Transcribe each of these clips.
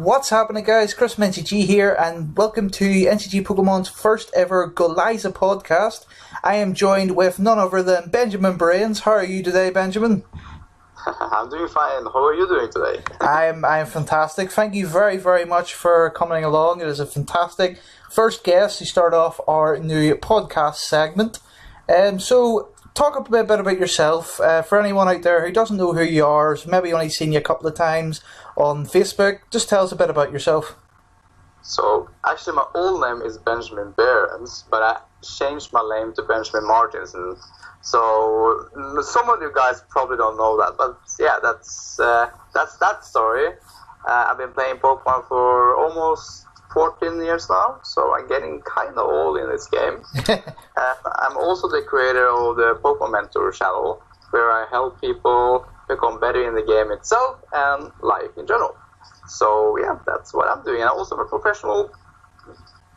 What's happening, guys? Chris from NCG here, and welcome to NCG Pokemon's first ever Golisopodcast. I am joined with none other than Benjamin Behrens. How are you today, Benjamin? I'm doing fine. How are you doing today? I'm fantastic. Thank you very, very much for coming along. It is a fantastic first guest to start off our new podcast segment. So talk a bit about yourself. For anyone out there who doesn't know who you are, maybe only seen you a couple of times on Facebook, just tell us a bit about yourself. So, actually my old name is Benjamin Behrens, but I changed my name to Benjamin Martinson. So, some of you guys probably don't know that, but yeah, that's that story. I've been playing Pokemon for almost 14 years now, so I'm getting kind of old in this game. I'm also the creator of the Pokemon Mentor channel, where I help people become better in the game itself and life in general. So yeah, that's what I'm doing. I'm also a professional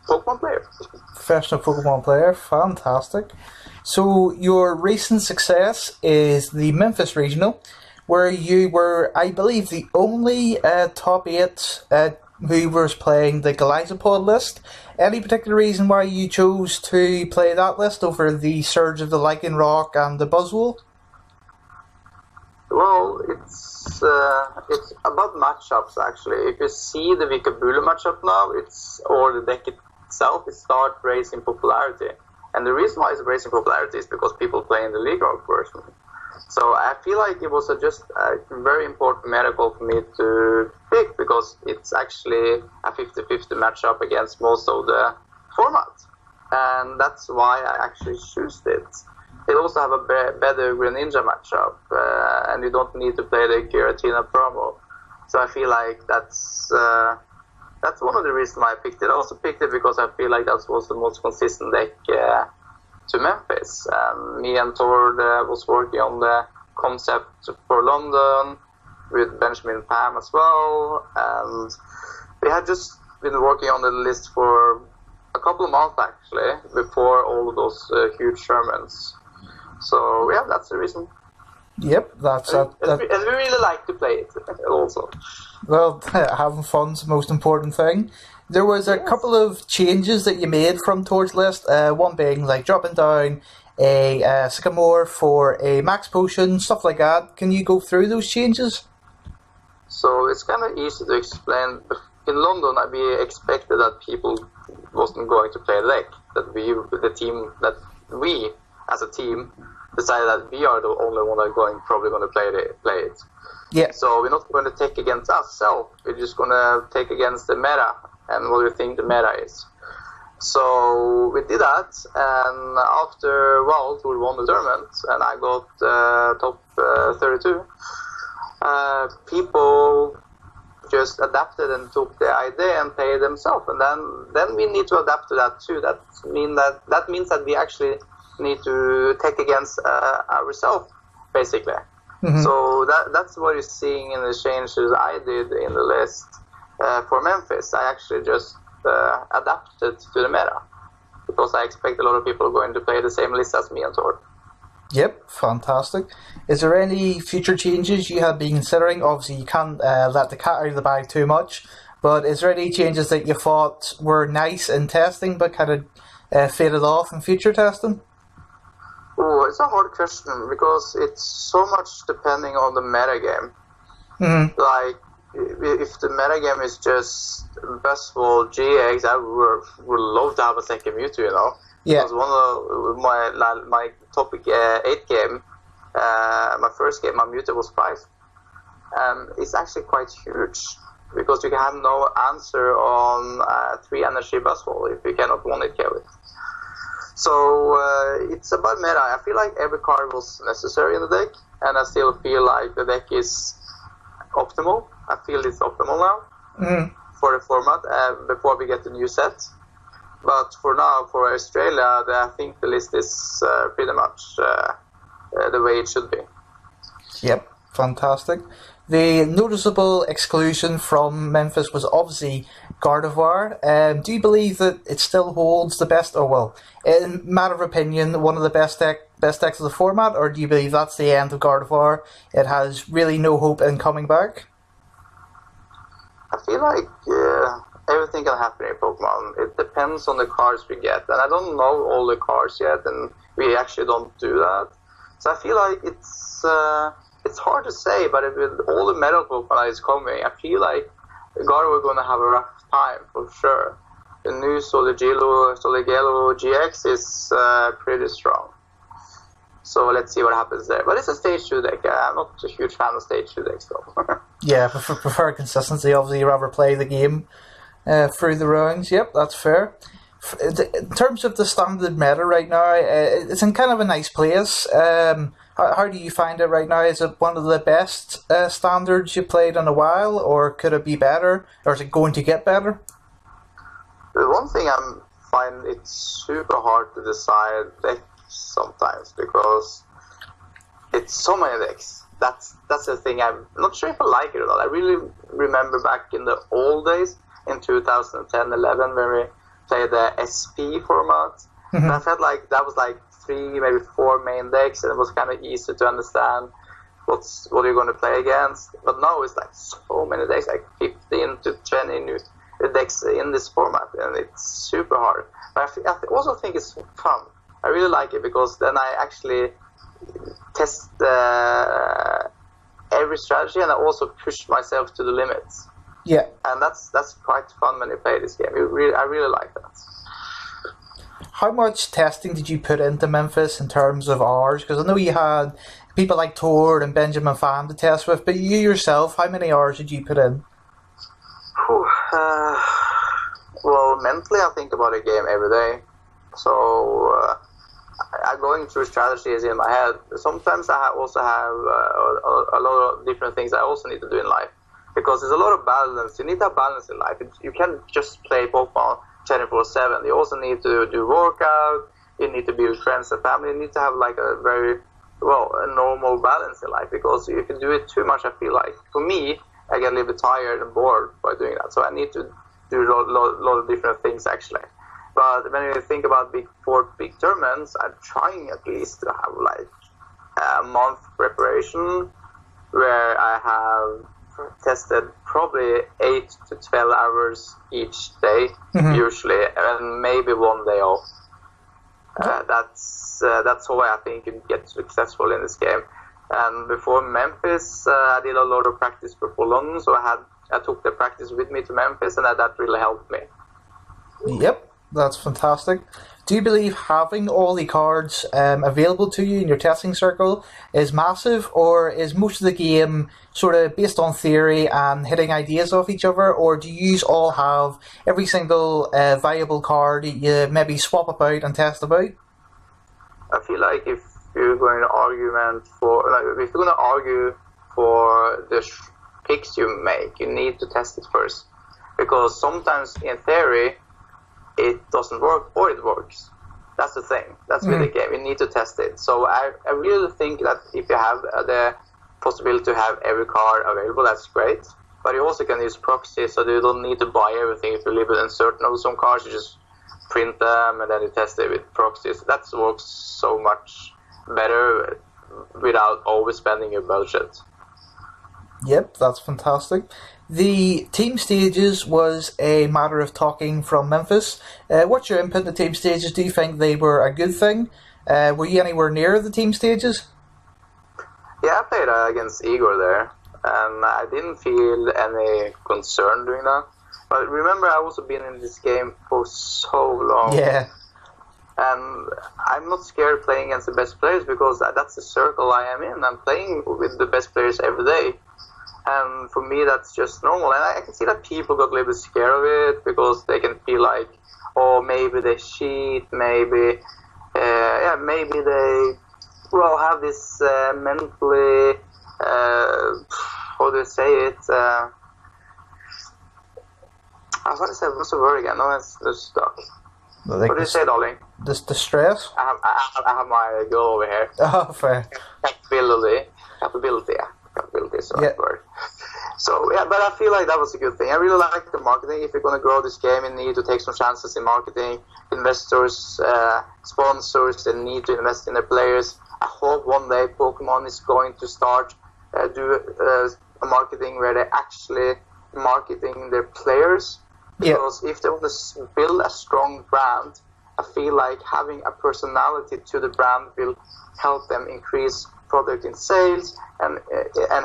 Pokemon player. Professional Pokemon player, fantastic. So your recent success is the Memphis Regional, where you were, I believe, the only top 8 who was playing the Golisopod list. Any particular reason why you chose to play that list over the Surge of the Lycanroc and the Buzzwole? Well, it's about matchups actually. If you see the Vikabulu matchup now, or the deck itself, it starts raising popularity. And the reason why it's raising popularity is because people play in the Lycanroc version. So I feel like it was just a very important miracle for me to pick, because it's actually a 50-50 matchup against most of the formats. And that's why I actually chose it. It also have a better Greninja matchup, and you don't need to play the Giratina promo. So I feel like that's one of the reasons why I picked it. I also picked it because I feel like that was the most consistent deck to Memphis. Me and Tord was working on the concept for London with Benjamin Pam as well, and we had just been working on the list for a couple of months actually before all of those huge tournaments. So yeah, that's the reason. Yep, that's and we really like to play it also. Well, having fun's the most important thing. There was a couple of changes that you made from Tord's list, one being like dropping down a Sycamore for a Max Potion, stuff like that. Can you go through those changes? So it's kind of easy to explain. In London, we expected that people wasn't going to play the deck. That we as a team decided that we are the only one that probably going to play it. Yeah. So we're not going to take against ourselves. We're just going to take against the meta and what we think the meta is. So we did that, and after World, we won the tournament, and I got top 32. People just adapted and took the idea and played themselves, and then we need to adapt to that too. That means that we actually need to take against ourselves, basically. Mm-hmm. So that's what you're seeing in the changes I did in the list for Memphis. I actually just adapted to the meta, because I expect a lot of people are going to play the same list as me and Tord. Yep, fantastic. Is there any future changes you have been considering? Obviously, you can't let the cat out of the bag too much, but is there any changes that you thought were nice in testing but kind of faded off in future testing? Oh, it's a hard question, because it's so much depending on the meta game. Mm-hmm. Like, if the metagame is just Buzzwole GX, I would love to have a second Mewtwo, you know. Yeah. Because one of my topic 8 game, my first game, my Mewtwo was prized. It's actually quite huge, because you can have no answer on 3 energy Buzzwole if you cannot one it carry. So it's about meta. I feel like every card was necessary in the deck, and I still feel like the deck is optimal. I feel it's optimal now for the format before we get the new set. But for now, for Australia, I think the list is pretty much the way it should be. Yep, fantastic. The noticeable exclusion from Memphis was obviously Gardevoir. Do you believe that it still holds the best, or well, in matter of opinion, one of the best decks of the format, or do you believe that's the end of Gardevoir? It has really no hope in coming back? I feel like everything can happen in Pokemon. It depends on the cards we get, and I don't know all the cards yet, and we actually don't do that. So I feel like it's hard to say, but with all the metal Pokemon that is coming, I feel like Gardevoir going to have a rough time for sure. The new Soligelo GX is pretty strong. So let's see what happens there. But it's a stage 2 deck. I'm not a huge fan of stage 2 decks though. Yeah, prefer consistency. Obviously, you rather play the game through the rounds. Yep, that's fair. In terms of the standard meta right now, it's in kind of a nice place. How do you find it right now? Is it one of the best standards you've played in a while, or could it be better, or is it going to get better? The one thing I find it's super hard to decide decks sometimes because it's so many decks. That's the thing. I'm not sure if I like it or not. I really remember back in the old days in 2010-11 when we played the SP format. Mm-hmm. And I felt like that was like 3, maybe 4 main decks, and it was kind of easy to understand what you're going to play against. But now it's like so many decks, like 15 to 20 new decks in this format, and it's super hard. But I also think it's fun. I really like it because then I actually test every strategy, and I also push myself to the limits. Yeah, and that's quite fun when you play this game. I really like that. How much testing did you put into Memphis in terms of hours? Because I know you had people like Tord and Benjamin Pham to test with, but you yourself, how many hours did you put in? Well, mentally I think about a game every day. So I'm going through strategies in my head. Sometimes I also have a lot of different things I also need to do in life. Because there's a lot of balance. You need to have balance in life. You can't just play Pokemon 24/7. You also need to do workout. You need to be with friends and family. You need to have like a normal balance in life. Because if you do it too much, I feel like, for me, I get a little bit tired and bored by doing that. So I need to do a lot of different things actually. But when you think about big tournaments, I'm trying at least to have like a month preparation where I have tested probably 8 to 12 hours each day, mm-hmm. usually, and maybe one day off. That's how I think you get successful in this game. And before Memphis, I did a lot of practice before London, so I took the practice with me to Memphis, and that really helped me. Yep, that's fantastic. Do you believe having all the cards available to you in your testing circle is massive, or is most of the game sort of based on theory and hitting ideas off each other, or do you all have every single viable card you maybe swap about and test about? I feel like if you're going to argue for the picks you make, you need to test it first, because sometimes in theory it doesn't work or it works. That's the thing. That's with the game. You need to test it. So I really think that if you have the possibility to have every card available, that's great. But you also can use proxy, so you don't need to buy everything. If you leave it uncertain of some cards, you just print them and then you test it with proxies. That works so much better without overspending your budget. Yep, that's fantastic. The team stages was a matter of talking from Memphis. What's your input in the team stages? Do you think they were a good thing? Were you anywhere near the team stages? Yeah, I played against Igor there, and I didn't feel any concern doing that. But remember, I've also been in this game for so long. Yeah. And I'm not scared playing against the best players, because that's the circle I am in. I'm playing with the best players every day. And for me, that's just normal. And I can see that people got a little bit scared of it, because they can feel like, oh, maybe they cheat, maybe they have this mentally, how do you say it? What's the word again? No, it's stuck. What do you say, darling? The stress? I have my girl over here. Oh, fair. Capability is the right word. So, yeah, but I feel like that was a good thing. I really like the marketing. If you're going to grow this game, you need to take some chances in marketing. Investors, sponsors, they need to invest in their players. I hope one day Pokemon is going to start do a marketing where they actually marketing their players, because if they want to build a strong brand, I feel like having a personality to the brand will help them increase product in sales and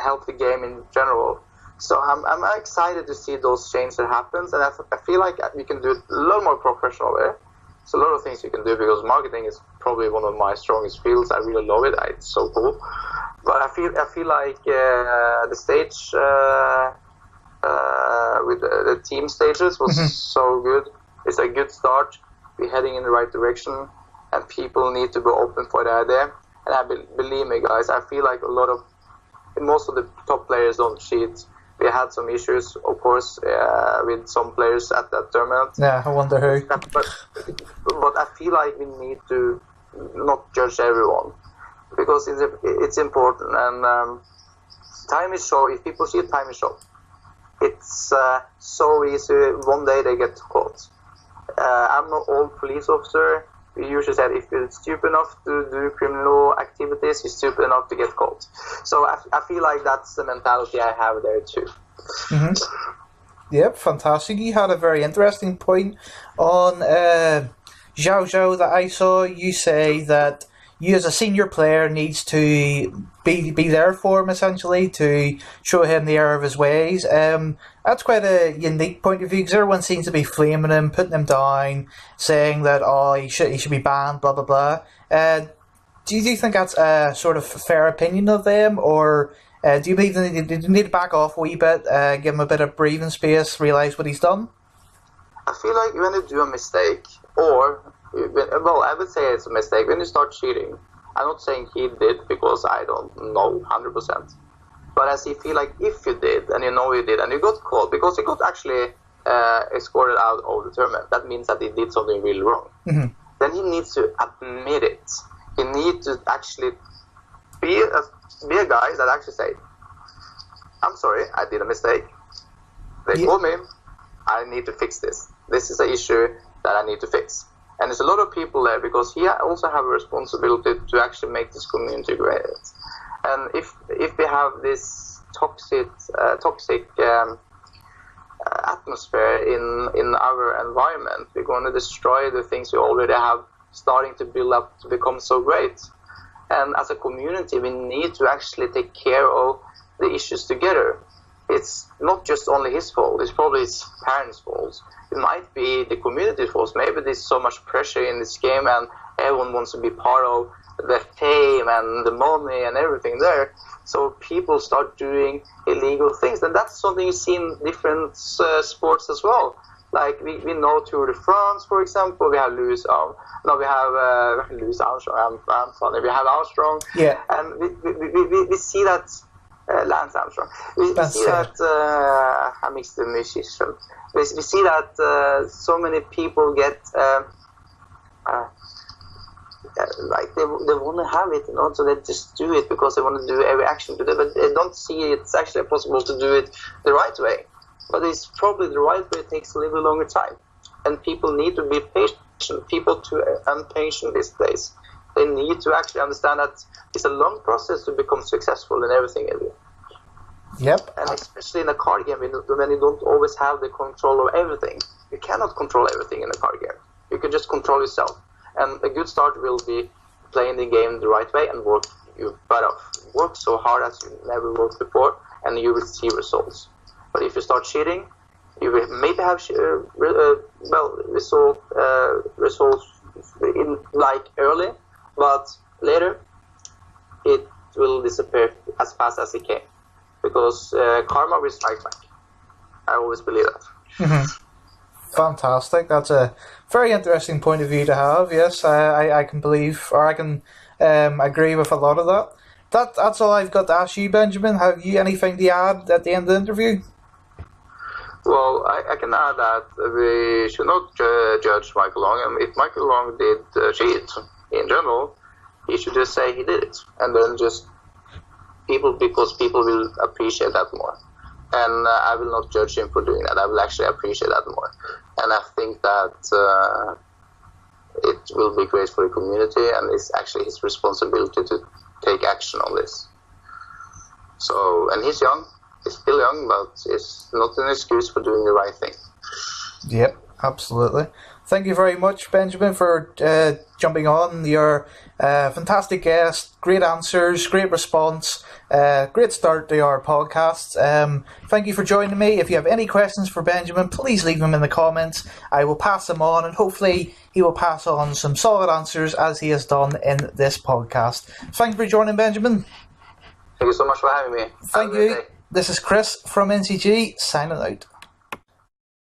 help the game in general. So I'm excited to see those changes that happens, and I feel like we can do it a lot more professionally. There's a lot of things you can do, because marketing is probably one of my strongest fields. I really love it. It's so cool. But I feel like the stage with the team stages was so good. It's a good start. We're heading in the right direction, and people need to be open for the idea. And believe me, guys, I feel like most of the top players don't cheat. We had some issues, of course, with some players at that tournament. Yeah, I wonder who. But I feel like we need to not judge everyone, because it's important. And time is short. If people see time is short, it's so easy. One day they get caught. I'm not old police officer. We usually said if you're stupid enough to do criminal activities, you're stupid enough to get caught. So I feel like that's the mentality I have there too. Yep, fantastic. You had a very interesting point on Jojo that I saw. You say that you as a senior player needs to be there for him, essentially, to show him the error of his ways. That's quite a unique point of view, because everyone seems to be flaming him, putting him down, saying that he should be banned, blah blah blah. Do you think that's a sort of fair opinion of them, or do you believe they need to back off a wee bit, give him a bit of breathing space, realise what he's done? I feel like when you do a mistake, I would say it's a mistake when you start cheating. I'm not saying he did, because I don't know 100%. But I feel like if you did, and you know you did, and you got caught, because he got actually escorted out of the tournament, that means that he did something really wrong. Then he needs to admit it. He needs to actually be a guy that actually say, I'm sorry, I did a mistake. They called me. I need to fix this. This is an issue that I need to fix. And there's a lot of people there, because he also have a responsibility to actually make this community great. And if we have this toxic atmosphere in our environment, we're going to destroy the things we already have starting to build up to become so great. And as a community, we need to actually take care of the issues together. It's not just only his fault, it's probably his parents' fault. It might be the community's fault. Maybe there's so much pressure in this game and everyone wants to be part of the fame and the money and everything there. So people start doing illegal things. And that's something you see in different sports as well. Like we know Tour de France, for example, we have Louis Armstrong. I'm funny. We have Armstrong. Yeah. And we see that Lance Armstrong. We see that I mixed the musician. We see that so many people get like they want to have it, so they just do it because they want to do every action to do it, but they don't see it's actually possible to do it the right way. But it's probably the right way. It takes a little longer time, and people need to be patient. People too impatient these days. They need to actually understand that it's a long process to become successful in everything they do. Yep. And especially in a card game, when you don't always have the control of everything. You cannot control everything in a card game. You can just control yourself. And a good start will be playing the game the right way and work your butt off. Work so hard as you never worked before, and you will see results. But if you start cheating, you will maybe have results in like early, but later it will disappear as fast as it came, because karma will strike back. I always believe that. Mm-hmm. Fantastic. That's a very interesting point of view to have. Yes, I can believe, or I can agree with a lot of that. That's all I've got to ask you, Benjamin. Have you anything to add at the end of the interview? Well, I can add that we should not judge Michael Long. And if Michael Long did cheat in general, he should just say he did it, and then just because people will appreciate that more. And I will not judge him for doing that. I will actually appreciate that more. And I think that it will be great for the community, and it's actually his responsibility to take action on this. So, and he's young. It's still young, but it's not an excuse for doing the right thing. Yep, absolutely. Thank you very much, Benjamin, for jumping on. You're a fantastic guest, great answers, great response, great start to our podcast. Thank you for joining me. If you have any questions for Benjamin, please leave them in the comments. I will pass them on, and hopefully he will pass on some solid answers as he has done in this podcast. Thank you for joining, Benjamin. Thank you so much for having me. Thank you. This is Chris from NCG, signing out.